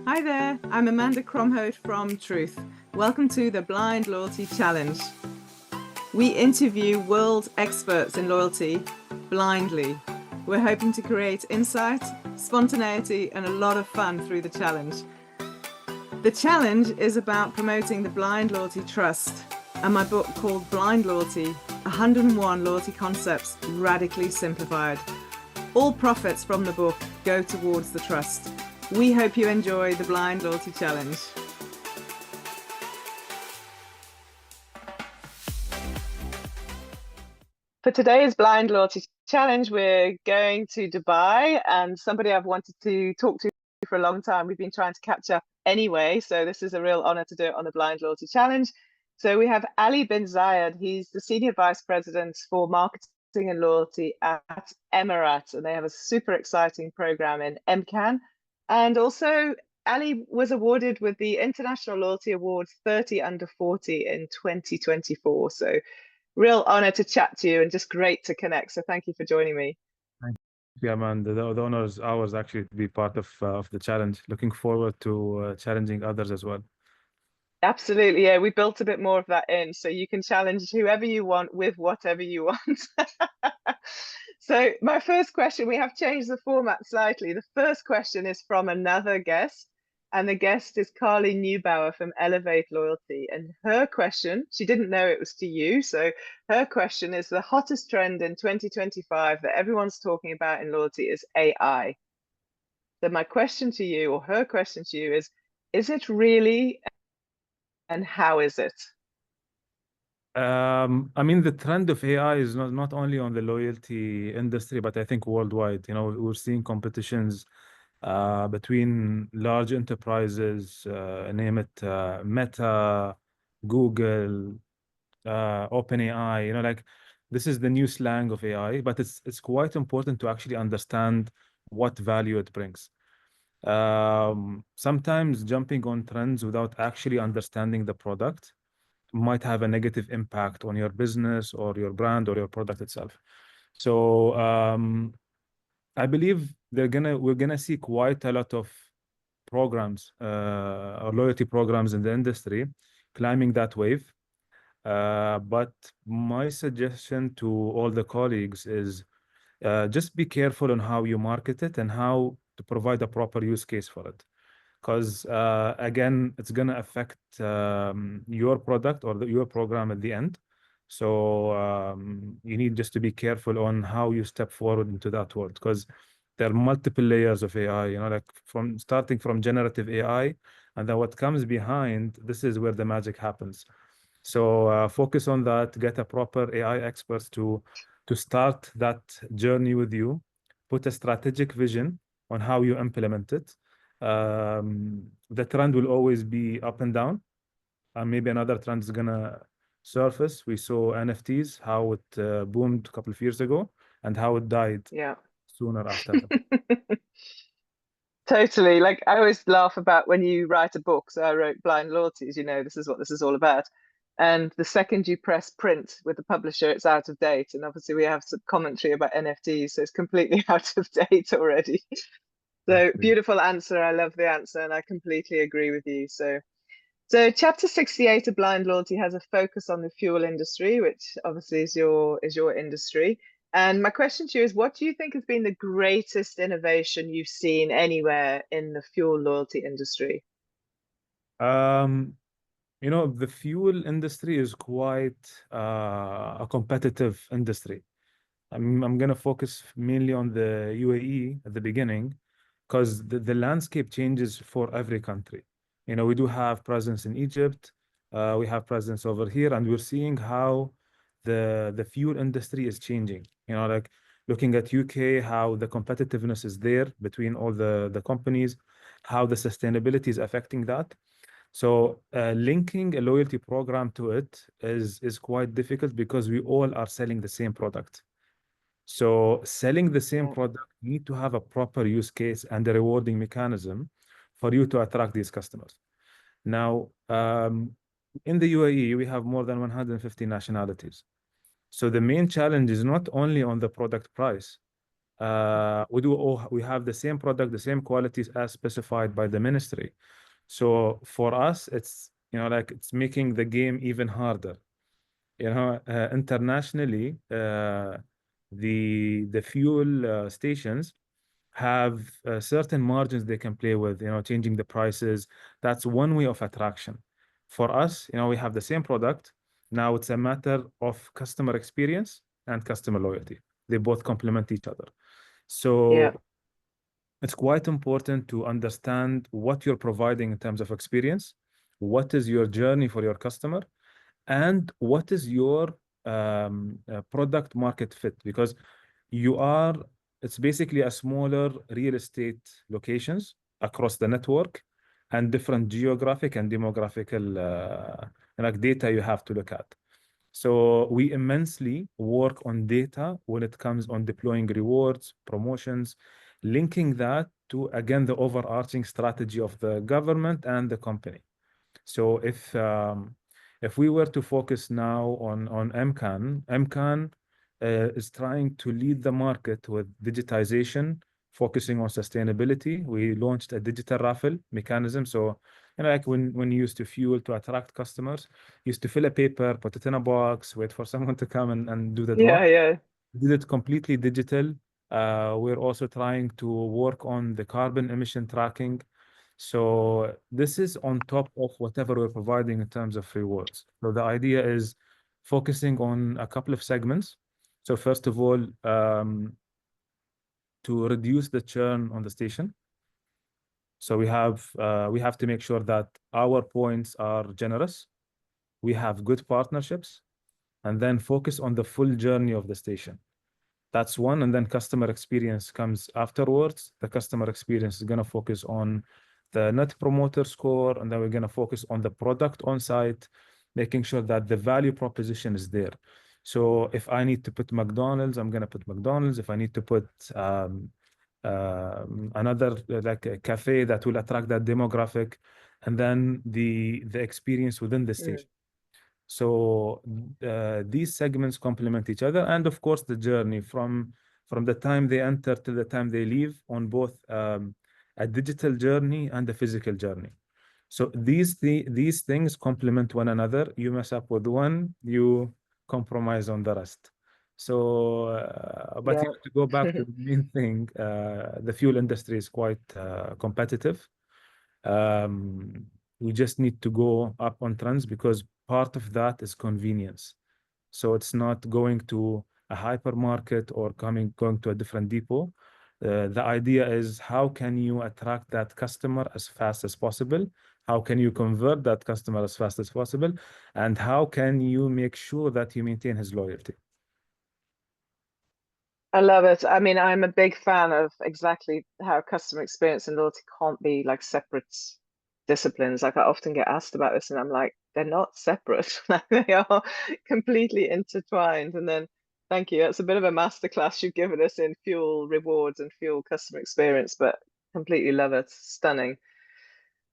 Hi there, I'm Amanda Cromhote from Truth. Welcome to the Blind Loyalty Challenge. We interview world experts in loyalty blindly. We're hoping to create insight, spontaneity, and a lot of fun through the challenge. The challenge is about promoting the blind loyalty trust, and my book called Blind Loyalty, 101 Loyalty Concepts Radically Simplified. All profits from the book go towards the trust. We hope you enjoy the Blind Loyalty Challenge. For today's Blind Loyalty Challenge, we're going to Dubai, and somebody I've wanted to talk to for a long time. We've been trying to catch up anyway, so this is a real honor to do it on the Blind Loyalty Challenge. So we have Ali bin Zayed. He's the Senior Vice President for Marketing and Loyalty at Emirates, and they have a super exciting program in MCAN. And also, Ali was awarded with the International Loyalty Awards 30 Under 40 in 2024. So real honor to chat to you and just great to connect. So thank you for joining me. Thank you, Amanda. The honor is ours actually to be part of the challenge. Looking forward to challenging others as well. Absolutely. Yeah, we built a bit more of that in. So you can challenge whoever you want with whatever you want. So my first question, we have changed the format slightly. The first question is from another guest, and the guest is Carly Neubauer from Elevate Loyalty. And her question, she didn't know it was to you. So her question is, the hottest trend in 2025 that everyone's talking about in loyalty is AI. So my question to you, or her question to you is it really, and how is it? I mean, the trend of AI is not only on the loyalty industry, but I think worldwide. You know, we're seeing competitions between large enterprises, name it Meta, Google, OpenAI. You know, like this is the new slang of AI, but it's quite important to actually understand what value it brings. Sometimes jumping on trends without actually understanding the product might have a negative impact on your business or your brand or your product itself. So I believe we're gonna see quite a lot of programs or loyalty programs in the industry climbing that wave. But my suggestion to all the colleagues is just be careful on how you market it and how to provide a proper use case for it. Because again, it's going to affect your product or your program at the end. So you need just to be careful on how you step forward into that world, because there are multiple layers of AI, you know, like from starting from generative AI, and then what comes behind, this is where the magic happens. So focus on that, get a proper AI experts to start that journey with you, put a strategic vision on how you implement it. The trend will always be up and down, and maybe another trend is gonna surface. We saw NFTs, how it boomed a couple of years ago, and how it died sooner after that. Totally. Like I always laugh about when you write a book. So I wrote Blind Loyalties, you know, this is what this is all about. And the second you press print with the publisher, it's out of date. And obviously we have some commentary about NFTs, so it's completely out of date already. So beautiful answer. I love the answer, and I completely agree with you. So chapter 68 of Blind Loyalty has a focus on the fuel industry, which obviously is your industry. And my question to you is, what do you think has been the greatest innovation you've seen anywhere in the fuel loyalty industry? You know, the fuel industry is quite a competitive industry. I'm going to focus mainly on the UAE at the beginning, because the landscape changes for every country. You know, we do have presence in Egypt, we have presence over here, and we're seeing how the fuel industry is changing. You know, like looking at UK, how the competitiveness is there between all the companies, how the sustainability is affecting that. So linking a loyalty program to it is quite difficult, because we all are selling the same product. So selling the same product, you need to have a proper use case and a rewarding mechanism for you to attract these customers. Now, in the UAE, we have more than 150 nationalities. So the main challenge is not only on the product price, we have the same product, the same qualities as specified by the ministry. So for us, it's, like it's making the game even harder. Internationally, the fuel stations have certain margins they can play with, changing the prices. That's one way of attraction. For us, we have the same product. Now it's a matter of customer experience and customer loyalty. They both complement each other. Yeah. So it's quite important to understand what you're providing in terms of experience, what is your journey for your customer, and what is your product market fit, because you are it's basically a smaller real estate locations across the network and different geographic and demographical like data you have to look at. So we immensely work on data when it comes on deploying rewards, promotions, linking that to, again, the overarching strategy of the government and the company. So if we were to focus now on MCAN is trying to lead the market with digitization, focusing on sustainability. We launched a digital raffle mechanism. So, like when you used to fuel to attract customers, you used to fill a paper, put it in a box, wait for someone to come and do the draw. Yeah, yeah. Did it completely digital. We're also trying to work on the carbon emission tracking. So this is on top of whatever we're providing in terms of rewards. So the idea is focusing on a couple of segments. So first of all, to reduce the churn on the station. So we have to make sure that our points are generous. We have good partnerships, and then focus on the full journey of the station. That's one. And then customer experience comes afterwards. The customer experience is going to focus on the net promoter score. And then we're going to focus on the product on site, making sure that the value proposition is there. So if I need to put McDonald's, I'm going to put McDonald's. If I need to put another like a cafe that will attract that demographic, and then the experience within the Mm. station. So these segments complement each other, and of course the journey from the time they enter to the time they leave on both a digital journey and a physical journey. So these things complement one another. You mess up with one, you compromise on the rest. So, but Yeah. to go back to the main thing, the fuel industry is quite competitive. Um, we just need to go up on trends because part of that is convenience. So it's not going to a hypermarket or going to a different depot. The idea is how can you attract that customer as fast as possible? How can you convert that customer as fast as possible? And how can you make sure that you maintain his loyalty? I love it. I mean, I'm a big fan of exactly how customer experience and loyalty can't be like separate disciplines. Like I often get asked about this, and I'm like, they're not separate. Like they are completely intertwined. And then, thank you. That's a bit of a masterclass you've given us in fuel rewards and fuel customer experience, but completely love it. Stunning.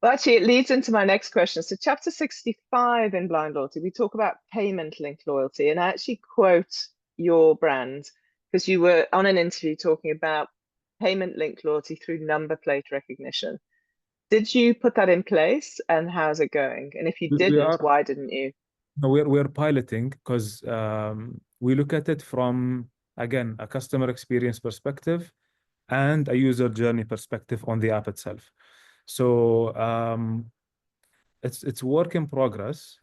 Well, actually, it leads into my next question. So, chapter 65 in Blind Loyalty, we talk about payment linked loyalty. And I actually quote your brand because you were on an interview talking about payment linked loyalty through number plate recognition. Did you put that in place and how's it going? And if you We didn't, are why didn't you? no, we're piloting because we look at it from, again, a customer experience perspective and a user journey perspective on the app itself. So it's work in progress.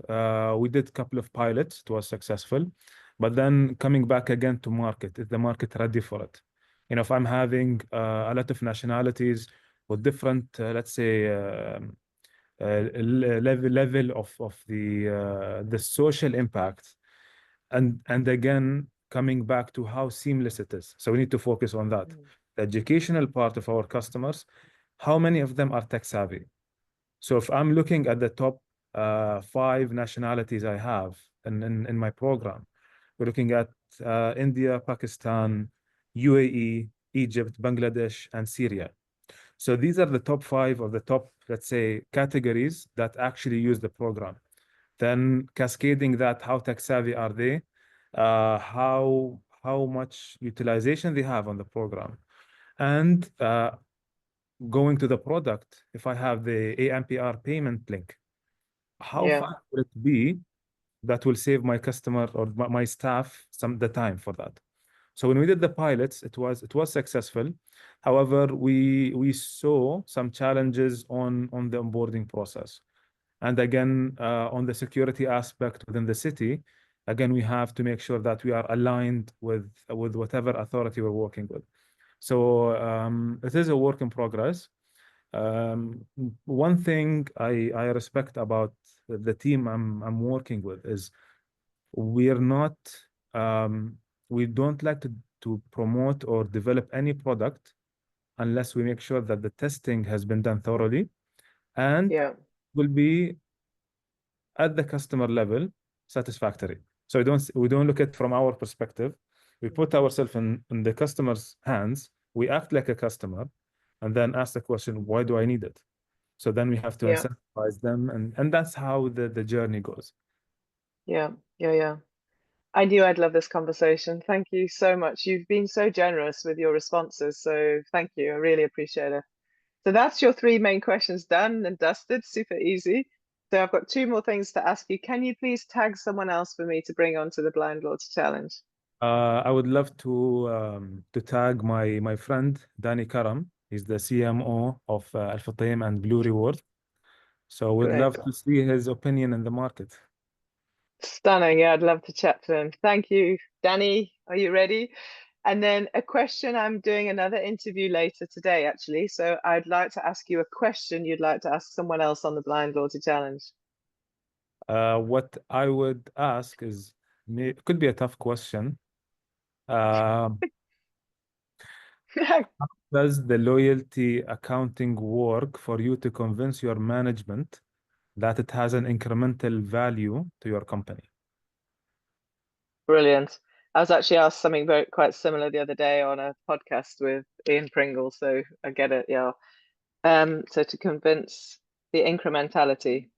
We did a couple of pilots. It was successful. But then coming back again to market, is the market ready for it? If I'm having a lot of nationalities with different, let's say, level of the social impact, and again coming back to how seamless it is. So we need to focus on that. Mm. The educational part of our customers, how many of them are tech savvy? So if I'm looking at the top five nationalities I have in my program, we're looking at India, Pakistan, UAE, Egypt, Bangladesh, and Syria. So these are the top five of the top, let's say, categories that actually use the program. Then cascading that, how tech savvy are they? how much utilization they have on the program. And going to the product, if I have the AMPR payment link, how Yeah. fast will it be that will save my customer or my staff some the time for that? So when we did the pilots, it was successful. However, we saw some challenges on the onboarding process. And again, on the security aspect within the city, again, we have to make sure that we are aligned with whatever authority we're working with. So it is a work in progress. One thing I respect about the team I'm working with is we're not um, we don't like to promote or develop any product unless we make sure that the testing has been done thoroughly and Yeah. will be at the customer level satisfactory. So we don't look at from our perspective. We put ourselves in the customer's hands. We act like a customer, and then ask the question, why do I need it? So then we have to Yeah. incentivize them, and that's how the journey goes. Yeah. Yeah. Yeah. I knew I'd love this conversation. Thank you so much. You've been so generous with your responses. So thank you. I really appreciate it. So that's your three main questions done and dusted. Super easy. So I've got two more things to ask you. Can you please tag someone else for me to bring onto the Blind Lords Challenge? I would love to tag my friend Danny Karam. He's the CMO of Al Futtaim and Blue Reward. So would Great. love to see his opinion in the market. Stunning. Yeah, I'd love to chat to him. Thank you. Danny, are you ready? And then a question. I'm doing another interview later today, actually. So I'd like to ask you a question you'd like to ask someone else on the Blind Loyalty Challenge. What I would ask is, it could be a tough question. Um, does the loyalty accounting work for you to convince your management that it has an incremental value to your company? Brilliant. I was actually asked something very quite similar the other day on a podcast with Ian Pringle, so I get it, yeah. So to convince the incrementality.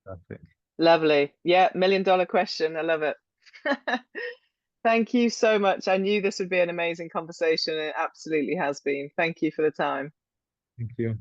Okay. Lovely. Yeah, $1 million question. I love it. Thank you so much. I knew this would be an amazing conversation. It absolutely has been. Thank you for the time. Thank you.